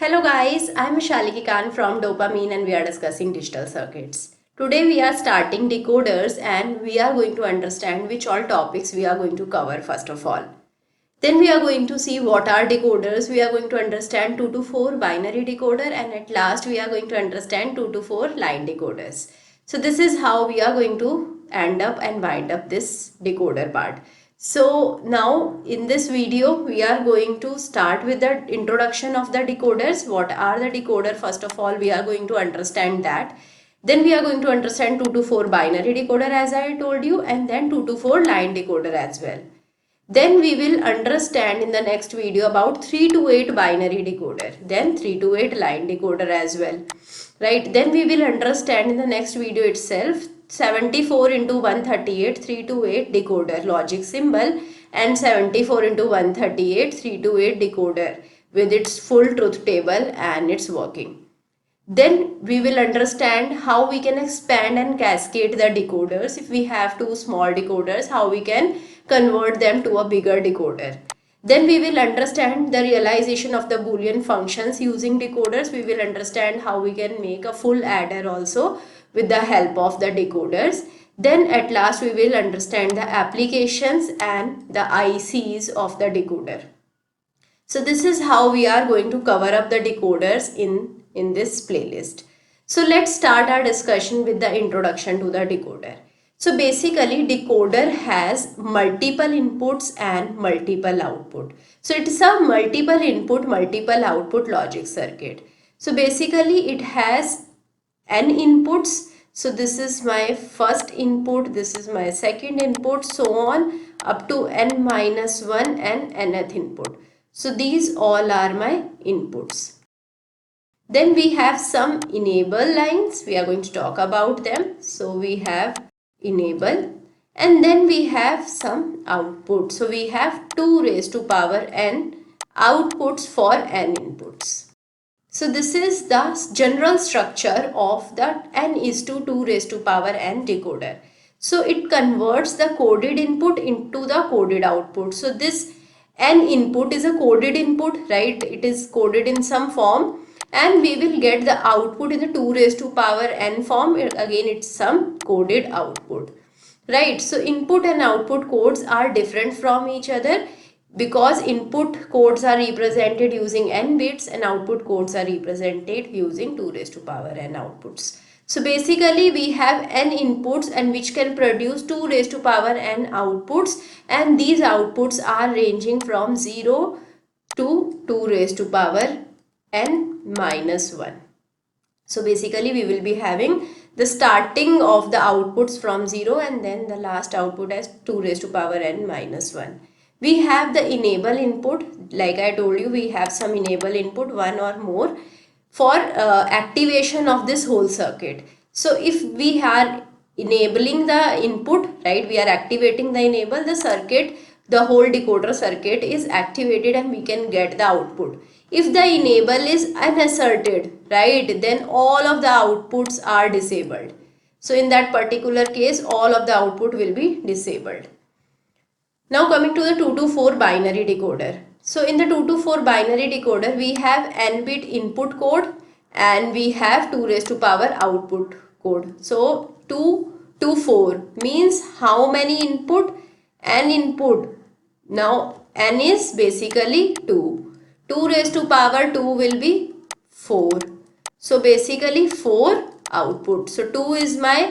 Hello guys, I am Shaliki Khan from Dopamine and we are discussing digital circuits. Today we are starting decoders and we are going to understand which all topics we are going to cover first of all. Then we are going to see what are decoders, we are going to understand 2 to 4 binary decoder and at last we are going to understand 2 to 4 line decoders. So this is how we are going to end up and wind up this decoder part. So now in this video we are going to start with the introduction of the decoders. What are the decoder? First of all we are going to understand that. Then we are going to understand 2 to 4 binary decoder as I told you, and then 2 to 4 line decoder as well. Then we will understand in the next video about 3 to 8 binary decoder, then 3 to 8 line decoder as well, right? Then we will understand in the next video itself 74 into 138 3 to 8 decoder logic symbol and 74 into 138 3 to 8 decoder with its full truth table and its working. Then we will understand how we can expand and cascade the decoders. If we have two small decoders, how we can convert them to a bigger decoder. Then we will understand the realization of the Boolean functions using decoders. We will understand how we can make a full adder also with the help of the decoders. Then at last we will understand the applications and the ICs of the decoder. So this is how we are going to cover up the decoders in this playlist. So let's start our discussion with the introduction to the decoder. So basically decoder has multiple inputs and multiple output. So it is a multiple input, multiple output logic circuit. So basically it has n inputs. So this is my first input, this is my second input, so on up to n minus 1 and nth input. So these all are my inputs. Then we have some enable lines. We are going to talk about them. So we have enable and then we have some output. So we have 2 raised to power n outputs for n inputs. So this is the general structure of the n is to 2 raised to power n decoder. So it converts the coded input into the coded output. So this n input is a coded input, right? It is coded in some form and we will get the output in the 2 raised to power n form. Again it's some coded output, right? So input and output codes are different from each other because input codes are represented using n bits and output codes are represented using 2 raised to power n outputs. So basically we have n inputs and which can produce 2 raised to power n outputs, and these outputs are ranging from 0 to 2 raised to power n minus 1. So basically we will be having the starting of the outputs from 0 and then the last output as 2 raised to power n minus 1. We have the enable input. Like I told you, we have some enable input, one or more, for activation of this whole circuit. So if we are enabling the input, right, we are activating the enable, the circuit, the whole decoder circuit is activated and we can get the output. If the enable is unasserted, right, then all of the outputs are disabled. So in that particular case, all of the output will be disabled. Now coming to the 2 to 4 binary decoder. So in the 2 to 4 binary decoder, we have n bit input code and we have 2 raised to power output code. So 2 to 4 means how many input? N input. Now n is basically 2. 2 raised to power 2 will be 4. So basically 4 output. So 2 is my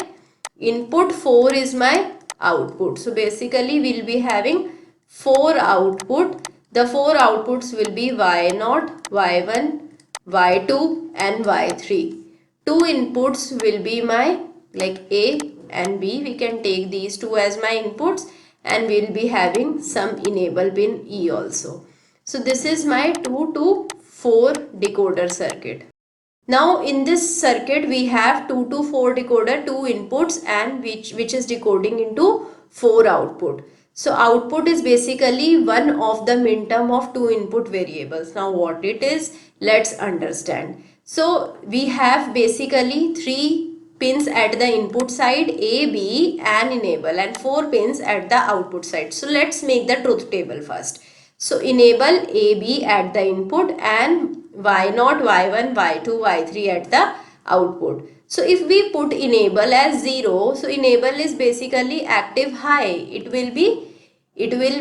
input, 4 is my output. So basically we'll be having 4 output. The 4 outputs will be y0, y1, y2 and y3. 2 inputs will be my like A and B. We can take these two as my inputs and we'll be having some enable pin E also. So this is my 2 to 4 decoder circuit. Now in this circuit we have 2 to 4 decoder, 2 inputs and which is decoding into 4 output. So output is basically one of the minterm of 2 input variables. Now what it is, let's understand. So we have basically 3 pins at the input side, A, B and enable, and 4 pins at the output side. So let's make the truth table first. So enable AB at the input and y0, y1, y2, y3 at the output. So if we put enable as 0, so enable is basically active high. It will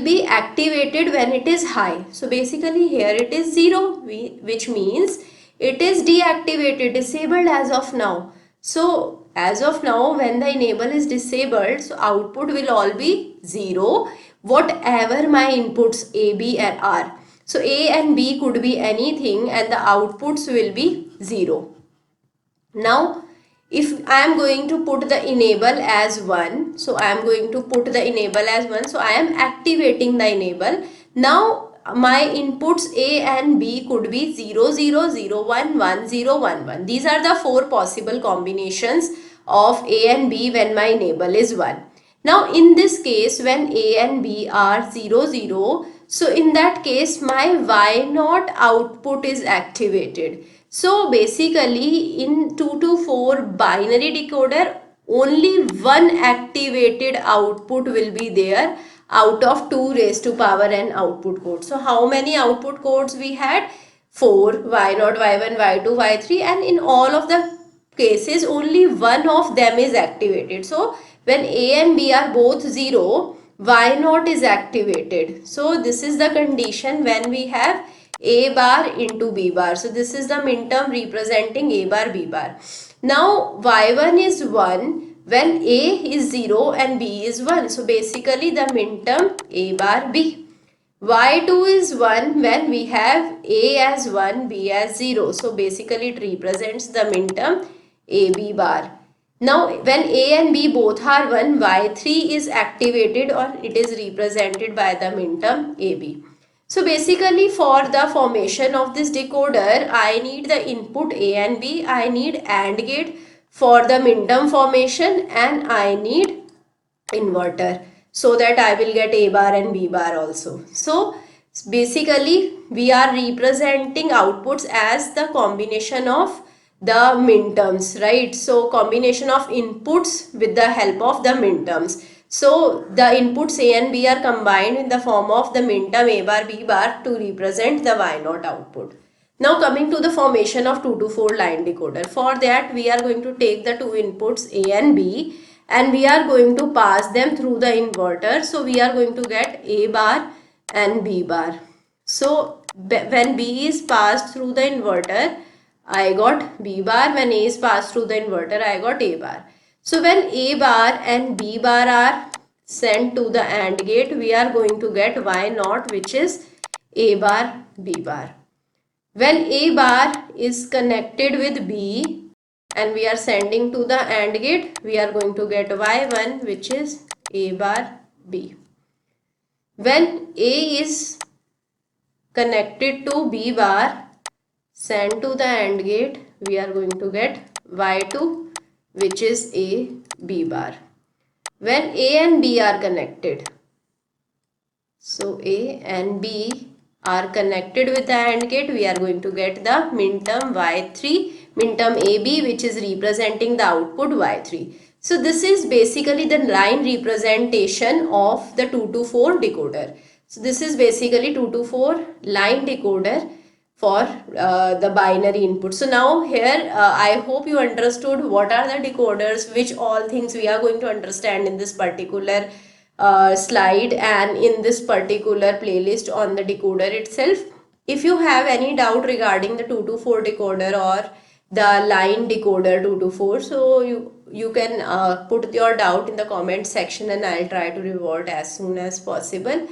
be activated when it is high. So basically here it is 0, which means it is deactivated, disabled as of now. So as of now, when the enable is disabled, so output will all be 0, whatever my inputs A, B and are. So A and B could be anything and the outputs will be 0. Now if I am going to put the enable as 1, so I am going to put the enable as 1, so I am activating the enable. Now my inputs A and B could be 0, 0, 0, 1, 1, 0, 1, 1. These are the 4 possible combinations of A and B when my enable is 1. Now in this case, when A and B are 0, 0, so in that case my Y0 output is activated. So basically in 2 to 4 binary decoder, only one activated output will be there out of 2 raised to power n output codes. So how many output codes we had? 4, Y0, Y1, Y2, Y3, and in all of the cases only one of them is activated. So when A and B are both 0, Y0 is activated. So this is the condition when we have A bar into B bar. So this is the minterm representing A bar, B bar. Now Y1 is 1 when A is 0 and B is 1. So basically the minterm A bar, B. Y2 is 1 when we have A as 1, B as 0. So basically it represents the minterm AB bar. Now when A and B both are 1, Y3 is activated or it is represented by the minterm AB. So basically for the formation of this decoder, I need the input A and B, I need AND gate for the minterm formation, and I need inverter so that I will get A bar and B bar also. So basically we are representing outputs as the combination of the minterms, right? So combination of inputs with the help of the minterms. So the inputs A and B are combined in the form of the minterm A bar, B bar to represent the Y0 output. Now coming to the formation of 2 to 4 line decoder. For that we are going to take the two inputs A and B and we are going to pass them through the inverter. So we are going to get A bar and B bar. So when B is passed through the inverter, I got B bar. When A is passed through the inverter, I got A bar. So when A bar and B bar are sent to the AND gate, we are going to get Y0, which is A bar, B bar. When A bar is connected with B and we are sending to the AND gate, we are going to get Y1, which is A bar, B. When A is connected to B bar, sent to the AND gate, we are going to get Y2, which is A, B bar. When A and B are connected, so A and B are connected with the AND gate, we are going to get the minterm Y3, minterm AB, which is representing the output Y3. So this is basically the line representation of the 2 to 4 decoder. So this is basically 2 to 4 line decoder for the binary input. So now here I hope you understood what are the decoders, which all things we are going to understand in this particular slide and in this particular playlist on the decoder itself. If you have any doubt regarding the 2 to 4 decoder or the line decoder 2 to 4, so you can put your doubt in the comment section and I'll try to revert as soon as possible.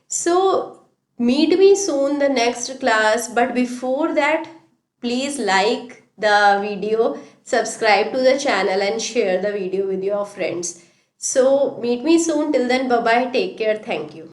So meet me soon the next class, but before that please like the video, subscribe to the channel and share the video with your friends. So meet me soon. Till then, bye bye, take care, thank you.